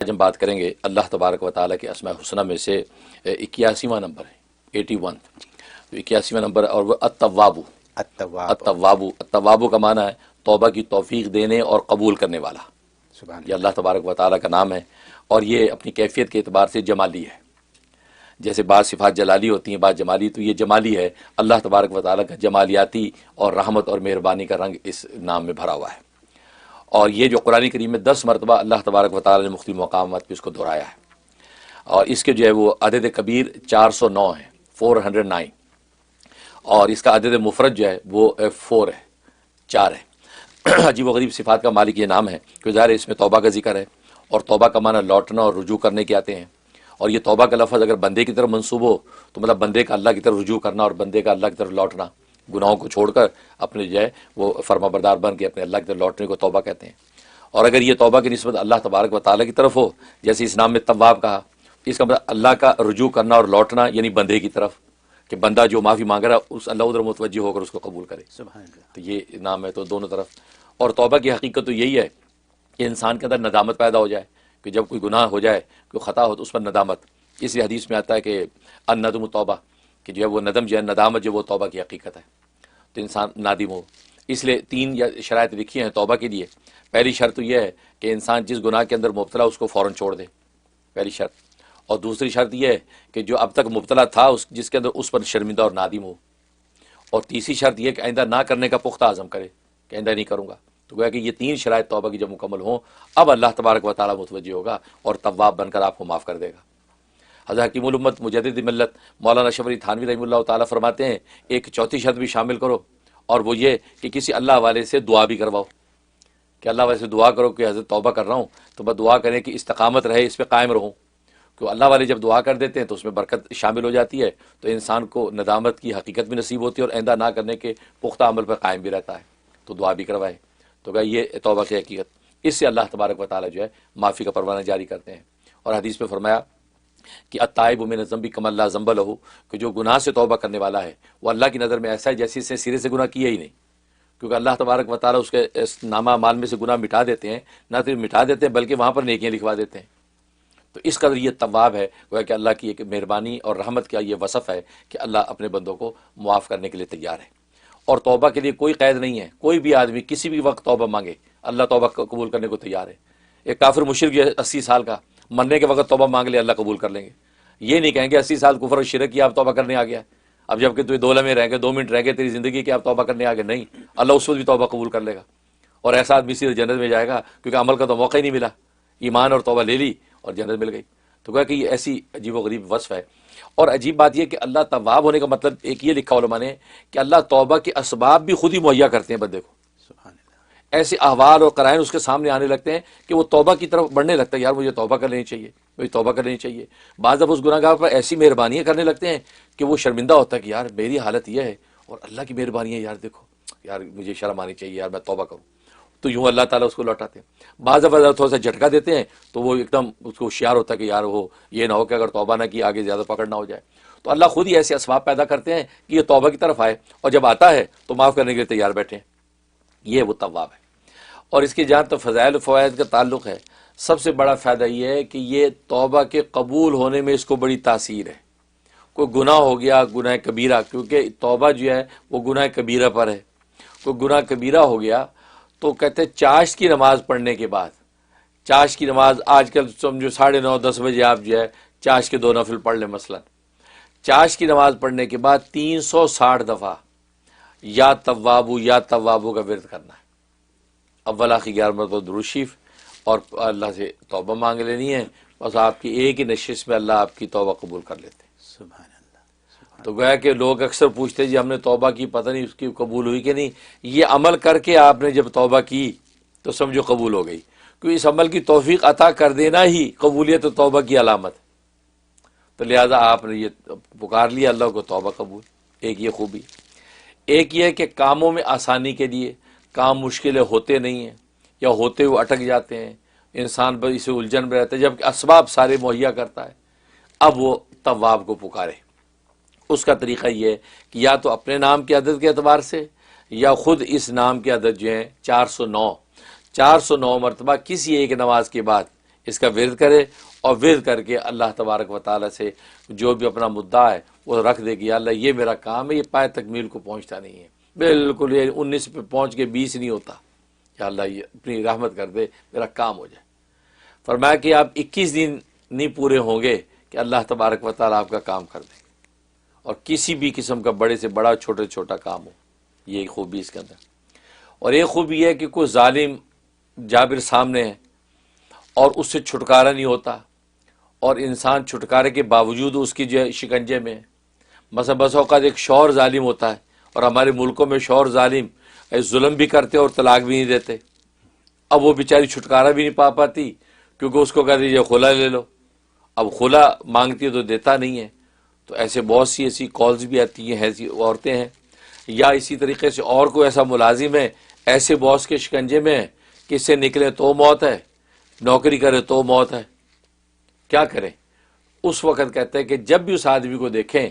آج ہم بات کریں گے اللہ تبارک و تعالیٰ کے اسماء الحسنہ میں سے 81واں نمبر ہے 81، تو 81واں نمبر، اور وہ التواب۔ التواب کا معنی ہے توبہ کی توفیق دینے اور قبول کرنے والا۔ یہ اللہ تبارک و تعالیٰ کا نام ہے، اور یہ اپنی کیفیت کے اعتبار سے جمالی ہے۔ جیسے بعض صفات جلالی ہوتی ہیں، بعض جمالی، تو یہ جمالی ہے۔ اللہ تبارک و تعالیٰ کا جمالیاتی اور رحمت اور مہربانی کا رنگ اس نام میں بھرا ہوا ہے۔ اور یہ جو قرآن کریم میں 10 مرتبہ اللہ تبارک و تعالیٰ نے مختلف مقامات پہ اس کو دہرایا ہے، اور اس کے جو ہے وہ عدد کبیر 409 ہے، 409، اور اس کا عدد مفرد جو ہے وہ 4 ہے، 4 ہے۔ عجیب و غریب صفات کا مالک یہ نام ہے کہ ظاہر اس میں توبہ کا ذکر ہے، اور توبہ کا معنی لوٹنا اور رجوع کرنے کے آتے ہیں، اور یہ توبہ کا لفظ اگر بندے کی طرف منسوب ہو تو مطلب بندے کا اللہ کی طرف رجوع کرنا اور بندے کا اللہ کی طرف لوٹنا، گناہوں کو چھوڑ کر اپنے جو ہے وہ فرما بردار بن کے اپنے اللہ کی طرف لوٹنے کو توبہ کہتے ہیں۔ اور اگر یہ توبہ کی نسبت اللہ تبارک و تعالیٰ کی طرف ہو، جیسے اس نام میں تواب کہا، اس کا مطلب اللہ کا رجوع کرنا اور لوٹنا، یعنی بندے کی طرف، کہ بندہ جو معافی مانگ رہا ہے اس اللہ ادھر متوجہ ہو کر اس کو قبول کرے۔ سبحان اللہ۔ تو یہ نام ہے، تو دونوں طرف۔ اور توبہ کی حقیقت تو یہی ہے کہ انسان کے اندر ندامت پیدا ہو جائے، کہ جب کوئی گناہ ہو جائے، کوئی خطا ہو تو اس پر ندامت۔ اس لیے حدیث میں آتا ہے کہ الندم توبہ، کہ جو ہے وہ ندم جو ہے، ندامت جو وہ توبہ کی حقیقت ہے، تو انسان نادم ہو۔ اس لیے 3 شرائط لکھی ہیں توبہ کے لیے۔ پہلی شرط تو یہ ہے کہ انسان جس گناہ کے اندر مبتلا اس کو فوراً چھوڑ دے، پہلی شرط۔ اور دوسری شرط یہ ہے کہ جو اب تک مبتلا تھا جس کے اندر، اس پر شرمندہ اور نادم ہو۔ اور تیسری شرط یہ کہ آئندہ نہ کرنے کا پختہ عزم کرے کہ آئندہ نہیں کروں گا۔ تو گویا کہ یہ 3 شرائط توبہ کی جب مکمل ہوں، اب اللہ تبارک و تعالیٰ متوجہ ہوگا اور تواب بن کر آپ کو معاف کر دے گا۔ حضرت حکیم الامت مجدد ملت مولانا اشرف علی تھانوی رحمہ اللہ تعالیٰ فرماتے ہیں ایک چوتھی شرط بھی شامل کرو، اور وہ یہ کہ کسی اللہ والے سے دعا بھی کرواؤ، کہ اللہ والے سے دعا کرو کہ حضرت توبہ کر رہا ہوں، تو میں دعا کریں کہ استقامت رہے، اس پہ قائم رہوں، کہ اللہ والے جب دعا کر دیتے ہیں تو اس میں برکت شامل ہو جاتی ہے، تو انسان کو ندامت کی حقیقت بھی نصیب ہوتی ہے اور آئندہ نہ کرنے کے پختہ عمل پر قائم بھی رہتا ہے، تو دعا بھی کروائے۔ تو کہ یہ توبہ کی حقیقت، اس سے اللہ تبارک و تعالیٰ جو ہے معافی کا پروانہ جاری کرتے ہیں۔ اور حدیث میں فرمایا کہ التائب من الذنب کمن لا ذنب لہ، کہ جو گناہ سے توبہ کرنے والا ہے وہ اللہ کی نظر میں ایسا ہے جیسے اس نے سرے سے گناہ کیا ہی نہیں، کیونکہ اللہ تبارک و تعالیٰ اس کے نامہ اعمال میں سے گناہ مٹا دیتے ہیں، نہ صرف مٹا دیتے ہیں بلکہ وہاں پر نیکیاں لکھوا دیتے ہیں۔ تو اس قدر یہ تواب ہے، گویا کہ اللہ کی ایک مہربانی اور رحمت کا یہ وصف ہے کہ اللہ اپنے بندوں کو معاف کرنے کے لیے تیار ہے۔ اور توبہ کے لیے کوئی قید نہیں ہے، کوئی بھی آدمی کسی بھی وقت توبہ مانگے اللہ توبہ قبول کرنے کو تیار ہے۔ ایک کافر مشرک جو ہے 80 سال کا، مرنے کے وقت توبہ مانگ لے اللہ قبول کر لیں گے۔ یہ نہیں کہیں گے 80 سال کفر و شرک کی آپ توبہ کرنے آ گیا، اب جب کہ تو 2 لمحے رہ گئے، 2 منٹ رہ گئے تیری زندگی کی، آپ توبہ کرنے آ گئے، نہیں، اللہ اس وقت بھی توبہ قبول کر لے گا، اور ایسا آدمی سیدھے جنت میں جائے گا، کیونکہ عمل کا تو موقع ہی نہیں ملا، ایمان اور توبہ لے لی اور جنت مل گئی۔ تو کہا کہ یہ ایسی عجیب و غریب وصف ہے۔ اور عجیب بات یہ کہ اللہ تواب ہونے کا مطلب ایک یہ لکھا علماء نے کہ اللہ توبہ کے اسباب بھی خود ہی مہیا کرتے ہیں بندے کو، سبحان اللہ۔ ایسے احوال اور قرائن اس کے سامنے آنے لگتے ہیں کہ وہ توبہ کی طرف بڑھنے لگتا ہے، یار مجھے توبہ کر لینی چاہیے، مجھے توبہ کر لینی چاہیے۔ بعض اب اس گناہ گار پر ایسی مہربانیاں کرنے لگتے ہیں کہ وہ شرمندہ ہوتا ہے کہ یار میری حالت یہ ہے اور اللہ کی مہربانی ہے، یار دیکھو یار مجھے شرم آنی چاہیے، یار میں توبہ کروں، تو یوں اللہ تعالیٰ اس کو لوٹاتے ہیں۔ بعض اب تھوڑا سا جھٹکا دیتے ہیں تو وہ ایک دم اس کو ہوشیار ہوتا ہے کہ یار وہ یہ نہ ہو کہ اگر توبہ نہ کی آگے زیادہ پکڑ نہ ہو جائے، تو اللہ خود ہی ایسے اسباب پیدا کرتے ہیں کہ یہ توبہ کی طرف آئے، اور جب آتا ہے تو معاف کرنے کے لیے تیار بیٹھے ہیں۔ یہ وہ تواب ہے۔ اور اس کی جہاں تک فضائل و فوائد کا تعلق ہے، سب سے بڑا فائدہ یہ ہے کہ یہ توبہ کے قبول ہونے میں اس کو بڑی تاثیر ہے۔ کوئی گناہ ہو گیا، گناہ کبیرہ، کیونکہ توبہ جو ہے وہ گناہ کبیرہ پر ہے، کوئی گناہ کبیرہ ہو گیا تو کہتے ہیں چاشت کی نماز پڑھنے کے بعد، چاشت کی نماز آج کل سمجھو 9:30 10 بجے آپ جو ہے چاشت کے 2 نفل پڑھ لیں، مثلا چاشت کی نماز پڑھنے کے بعد 360 دفعہ یا توابو کا ورد کرنا ہے، اول آخر 11 مرتبہ درود شریف، اور اللہ سے توبہ مانگ لینی ہے، بس آپ کی ایک ہی نشست میں اللہ آپ کی توبہ قبول کر لیتے ہیں۔ سبحان اللہ۔ تو گویا کہ لوگ اکثر پوچھتے جی ہم نے توبہ کی، پتہ نہیں اس کی قبول ہوئی کہ نہیں۔ یہ عمل کر کے آپ نے جب توبہ کی تو سمجھو قبول ہو گئی، کیونکہ اس عمل کی توفیق عطا کر دینا ہی قبولیت و توبہ کی علامت ہے۔ تو لہذا آپ نے یہ پکار لیا اللہ کو، توبہ قبول۔ ایک یہ خوبی، ایک یہ ہے کہ کاموں میں آسانی کے لیے، کام مشکلیں ہوتے نہیں ہیں یا ہوتے ہوئے اٹک جاتے ہیں، انسان بس اسے الجھن میں رہتا ہے، جبکہ اسباب سارے مہیا کرتا ہے۔ اب وہ تواب کو پکارے، اس کا طریقہ یہ ہے کہ یا تو اپنے نام کے عدد کے اعتبار سے، یا خود اس نام کے عدد جو ہیں 409 مرتبہ کسی ایک نماز کے بعد اس کا ورد کرے اور ورد کر کے اللہ تبارک و تعالیٰ سے جو بھی اپنا مدعا ہے وہ رکھ دے کہ یا اللہ یہ میرا کام ہے، یہ پائے تکمیل کو پہنچتا نہیں ہے، بالکل یہ 19 پہ پہنچ کے 20 نہیں ہوتا، یا اللہ یہ اپنی رحمت کر دے میرا کام ہو جائے۔ فرمایا کہ آپ 21 دن نہیں پورے ہوں گے کہ اللہ تبارک و تعالیٰ آپ کا کام کر دے، اور کسی بھی قسم کا بڑے سے بڑا چھوٹے سے چھوٹا کام ہو، یہ خوبی اس کے اندر۔ اور ایک خوبی ہے کہ کوئی ظالم جابر سامنے ہے اور اس سے چھٹکارا نہیں ہوتا، اور انسان چھٹکارے کے باوجود اس کی جو شکنجے میں ہے۔ مثلا بس اوقات ایک شوہر ظالم ہوتا ہے، اور ہمارے ملکوں میں شوہر ظالم ظلم بھی کرتے اور طلاق بھی نہیں دیتے، اب وہ بیچاری چھٹکارا بھی نہیں پا پاتی کیونکہ اس کو کہہ دیجیے خلا لے لو، اب خلا مانگتی ہے تو دیتا نہیں ہے۔ تو ایسے بہت سی ایسی کالز بھی آتی ہیں، ایسی عورتیں ہیں، یا اسی طریقے سے اور کوئی ایسا ملازم ہے ایسے باس کے شکنجے میں ہے کہ اس سے نکلے تو موت ہے، نوکری کرے تو موت ہے، کیا کریں؟ اس وقت کہتے ہیں کہ جب بھی اس آدمی کو دیکھیں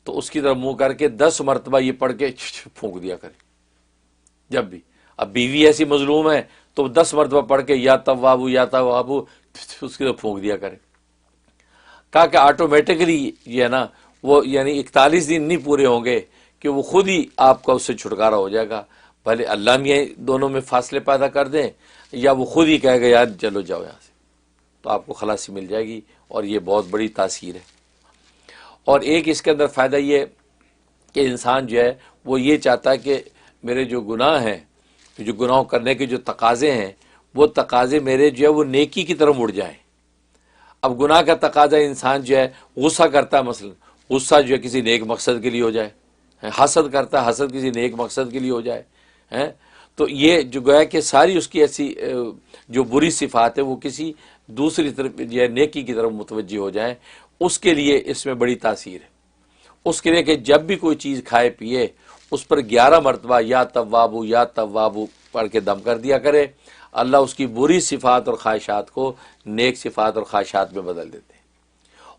تو اس کی طرف منہ کر کے 10 مرتبہ یہ پڑھ کے پھونک دیا کریں۔ جب بھی اب بیوی ایسی مظلوم ہے تو 10 مرتبہ پڑھ کے یا توابو یا توابو اس کی طرف پھونک دیا کریں۔ کہا کہ آٹومیٹکلی یہ ہے نا، وہ یعنی 41 دن نہیں پورے ہوں گے کہ وہ خود ہی آپ کا اس سے چھٹکارا ہو جائے گا، بھلے اللہ میاں دونوں میں فاصلے پیدا کر دیں یا وہ خود ہی کہے گا یار چلو جاؤ یہاں سے، تو آپ کو خلاصی مل جائے گی، اور یہ بہت بڑی تاثیر ہے۔ اور ایک اس کے اندر فائدہ یہ ہے کہ انسان جو ہے وہ یہ چاہتا ہے کہ میرے جو گناہ ہیں، جو گناہ کرنے کے جو تقاضے ہیں، وہ تقاضے میرے جو ہے وہ نیکی کی طرف مڑ جائیں۔ اب گناہ کا تقاضا انسان جو ہے غصہ کرتا ہے، مثلا غصہ جو ہے کسی نیک مقصد کے لیے ہو جائے، حسد کرتا ہے، حسد کسی نیک مقصد کے لیے ہو جائے، تو یہ جو گویا کہ ساری اس کی ایسی جو بری صفات ہے وہ کسی دوسری طرف جو ہے نیکی کی طرف متوجہ ہو جائیں، اس کے لیے اس میں بڑی تاثیر ہے۔ اس کے لیے کہ جب بھی کوئی چیز کھائے پیے اس پر 11 مرتبہ یا توابو پڑھ کے دم کر دیا کرے، اللہ اس کی بری صفات اور خواہشات کو نیک صفات اور خواہشات میں بدل دیتے ہیں۔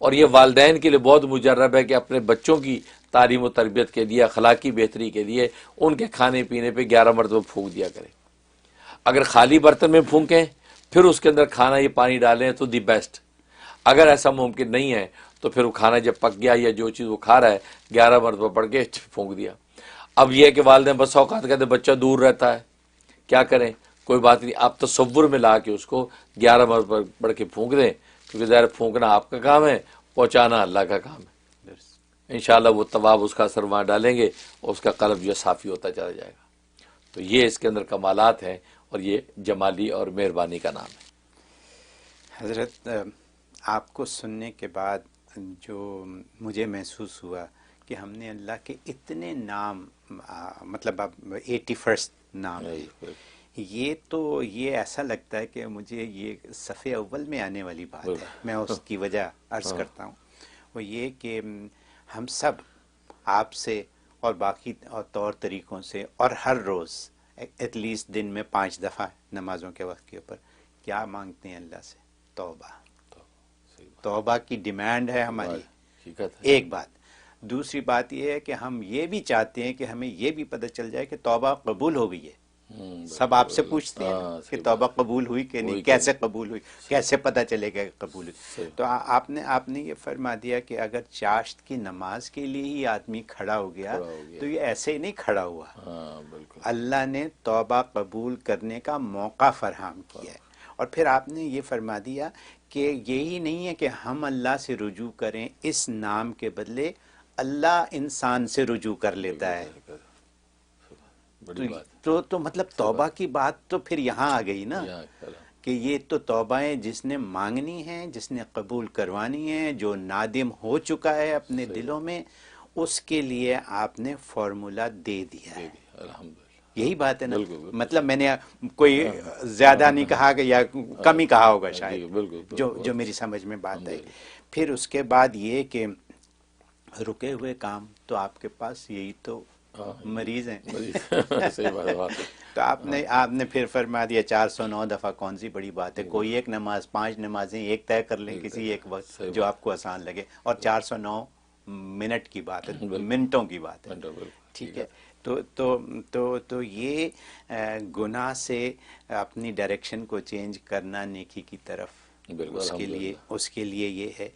اور یہ والدین کے لیے بہت مجرب ہے کہ اپنے بچوں کی تعلیم و تربیت کے لیے، اخلاقی بہتری کے لیے ان کے کھانے پینے پہ 11 مرتبہ پھونک دیا کرے۔ اگر خالی برتن میں پھونکیں پھر اس کے اندر کھانا یہ پانی ڈالیں تو دی بیسٹ۔ اگر ایسا ممکن نہیں ہے تو پھر وہ کھانا جب پک گیا یا جو چیز وہ کھا رہا ہے 11 مرتبہ پڑھ کے پھونک دیا۔ اب یہ ہے کہ والدین بس اوقات کہتے ہیں بچہ دور رہتا ہے، کیا کریں؟ کوئی بات نہیں، آپ تصور میں لا کے اس کو 11 مرتبہ پڑھ کے پھونک دیں، کیونکہ ظاہر پھونکنا آپ کا کام ہے، پہنچانا اللہ کا کام ہے۔ انشاءاللہ وہ طواب اس کا اثر وہاں ڈالیں گے اور اس کا قلب جو صافی ہوتا چلا جائے گا۔ تو یہ اس کے اندر کمالات ہیں، اور یہ جمالی اور مہربانی کا نام ہے۔ حضرت آپ کو سننے کے بعد جو مجھے محسوس ہوا کہ ہم نے اللہ کے اتنے نام مطلب اب 81 نام ہے، یہ ایسا لگتا ہے کہ مجھے یہ صفحے اول میں آنے والی بات ہے۔ میں اس کی وجہ عرض کرتا ہوں، وہ یہ کہ ہم سب آپ سے اور باقی طور طریقوں سے اور ہر روز ایٹ لیسٹ دن میں 5 دفعہ نمازوں کے وقت کے اوپر کیا مانگتے ہیں اللہ سے؟ توبہ۔ توبہ کی ڈیمانڈ ہے ہماری، ایک بات۔ دوسری بات یہ ہے کہ ہم یہ بھی چاہتے ہیں کہ ہمیں یہ بھی پتہ چل جائے کہ توبہ قبول ہو گئی ہے۔ سب آپ سے پوچھتے ہیں کہ توبہ قبول ہوئی کہ نہیں، کیسے قبول ہوئی، کیسے پتہ چلے گا کہ قبول ہوئی؟ تو آپ نے یہ فرما دیا کہ اگر چاشت کی نماز کے لیے ہی آدمی کھڑا ہو گیا تو یہ ایسے ہی نہیں کھڑا ہوا، اللہ نے توبہ قبول کرنے کا موقع فراہم کیا ہے۔ اور پھر آپ نے یہ فرما دیا کہ یہی نہیں ہے کہ ہم اللہ سے رجوع کریں، اس نام کے بدلے اللہ انسان سے رجوع کر لیتا ہے۔ تو مطلب توبہ کی بات تو پھر یہاں آ گئی نا، کہ یہ تو توبہیں جس نے مانگنی ہیں، جس نے قبول کروانی ہیں، جو نادم ہو چکا ہے اپنے دلوں میں، اس کے لیے آپ نے فارمولا دے دیا ہے۔ یہی بات ہے نا، مطلب میں نے کوئی زیادہ نہیں کہا کہ یا کم ہی کہا ہوگا شاید، جو میری سمجھ میں بات آئی۔ پھر اس کے بعد یہ کہ رکے ہوئے کام تو آپ کے پاس یہی تو مریض ہیں۔ تو آپ نے پھر فرما دیا 409 دفعہ کون سی بڑی بات ہے، کوئی ایک نماز، 5 نمازیں ایک طے کر لیں کسی ایک وقت جو آپ کو آسان لگے، اور 409 منٹ کی بات ہے، منٹوں کی بات ہے، ٹھیک ہے۔ تو یہ گناہ سے اپنی ڈائریکشن کو چینج کرنا، نیکی کی طرف بالکل اس کے لیے الحمدللہ۔ اس کے لیے یہ ہے۔